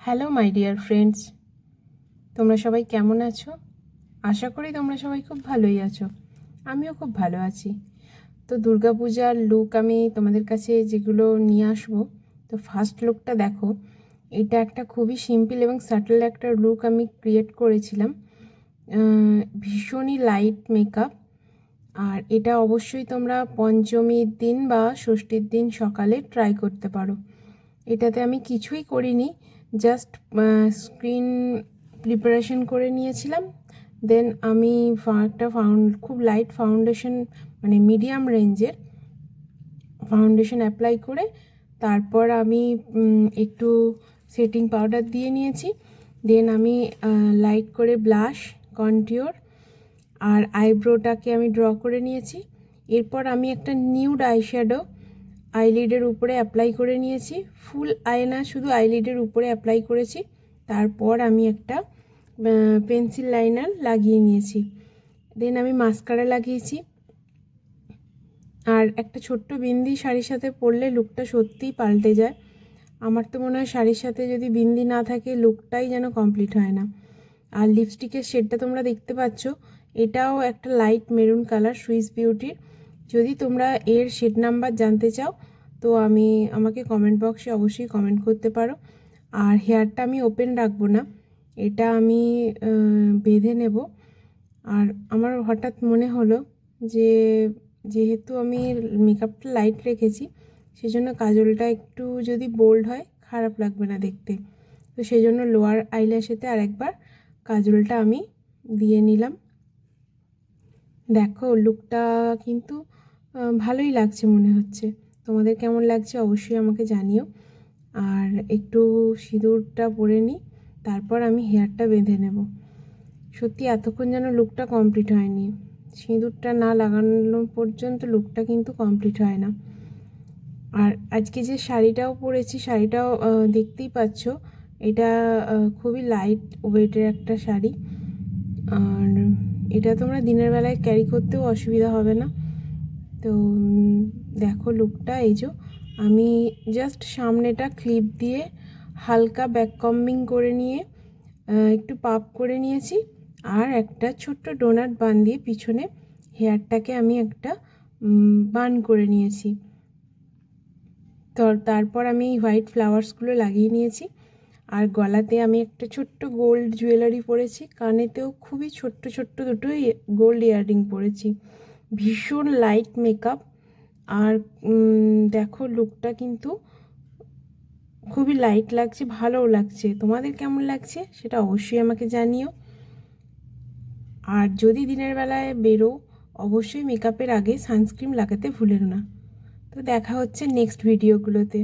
Hello my dear friends, তোমরা সবাই কেমন আছো? আশা করি তোমরা সবাই খুব ভালোই আছো। আমিও খুব ভালো আছি। তো দুর্গাপূজার লুক আমি তোমাদের কাছে যেগুলো নিয়ে আসবো, তো ফার্স্ট লুকটা দেখো। এটা একটা খুবই সিম্পল এবং সাটল একটা লুক আমি ক্রিয়েট করেছিলাম। ভীষণই লাইট মেকআপ। আর এটা অবশ্যই তোমরা পঞ্চমীর দিন বা ষষ্ঠীর দিন সকালে ট্রাই করতে পারো। এটাতে আমি কিছুই করিনি, জাস্ট স্ক্রিন প্রিপারেশন করে নিয়েছিলাম। দেন আমি একটা খুব লাইট ফাউন্ডেশন, মানে মিডিয়াম রেঞ্জের ফাউন্ডেশন অ্যাপ্লাই করে তারপর আমি একটু সেটিং পাউডার দিয়ে নিয়েছি। দেন আমি লাইট করে ব্লাশ, কন্টিওর আর আইব্রোটাকে আমি ড্র করে নিয়েছি। এরপর আমি একটা নিউড আইশ্যাডো আইলিডের উপরে অ্যাপ্লাই করে নিয়েছি। ফুল আয়না শুধু আইলিডের উপরে অ্যাপ্লাই করেছি। তারপর আমি একটা পেন্সিল লাইনার লাগিয়ে নিয়েছি। দেন আমি মাস্কারা লাগিয়েছি। আর একটা ছোট্ট বিন্দি শাড়ির সাথে পরলে লুকটা সত্যিই পাল্টে যায়। আমার তো মনে হয় শাড়ির সাথে যদি বিন্দি না থাকে লুকটাই যেন কমপ্লিট হয় না। আর লিপস্টিকের শেডটা তোমরা দেখতে পাচ্ছ, এটাও একটা লাইট মেরুন কালার সুইস বিউটির। যদি তোমরা এর শেড নাম্বার জানতে চাও তো আমাকে কমেন্ট বক্সে অবশ্যই কমেন্ট করতে পারো। আর হেয়ারটা আমি ওপেন রাখবো না, এটা আমি বেঁধে নেব। আর আমার হঠাৎ মনে হলো যে যেহেতু আমি মেকআপটা লাইট রেখেছি, সেজন্য কাজলটা একটু যদি বোল্ড হয় খারাপ লাগবে না দেখতে। তো সেই জন্য লোয়ার আইল্যাশেতে আরেকবার কাজলটা আমি দিয়ে নিলাম। দেখো লুকটা কিন্তু ভালোই লাগছে মনে হচ্ছে। তোমাদের কেমন লাগছে অবশ্যই আমাকে জানিও। আর একটু সিঁদুরটা পরে নিই, তারপর আমি হেয়ারটা বেঁধে নেব। সত্যি এতক্ষণ যেন লুকটা কমপ্লিট হয়নি। সিঁদুরটা না লাগানো পর্যন্ত লুকটা কিন্তু কমপ্লিট হয় না। আর আজকে যে শাড়িটাও পরেছি, শাড়িটাও দেখতেই পাচ্ছ, এটা খুবই লাইট ওয়েটের একটা শাড়ি। আর এটা তোমরা দিনের বেলায় ক্যারি করতেও অসুবিধা হবে না। তো দেখো লুকটা এই যে আমি জাস্ট সামনেটা ক্লিপ দিয়ে হালকা ব্যাক কম্বিং করে নিয়ে একটু পাপ করে নিয়েছি। আর একটা ছোট্ট ডোনাট বান দিয়ে পিছনে হেয়ারটাকে আমি একটা বান করে নিয়েছি। তো তারপর আমি হোয়াইট ফ্লাওয়ার্সগুলো লাগিয়ে নিয়েছি। আর গলাতে আমি একটা ছোট্ট গোল্ড জুয়েলারি পরেছি, কানেতেও খুবই ছোট্ট ছোট্ট দুটো গোল্ড ইয়াররিং পরেছি। ভীষণ লাইট মেকআপ। আর দেখো লুকটা কিন্তু খুবই লাইট লাগছে, ভালোও লাগছে। তোমাদের কেমন লাগছে সেটা অবশ্যই আমাকে জানিও। আর যদি দিনের বেলায় বেরো অবশ্যই মেকআপের আগে সানস্ক্রিন লাগাতে ভুলেন না। তো দেখা হচ্ছে নেক্সট ভিডিওগুলোতে।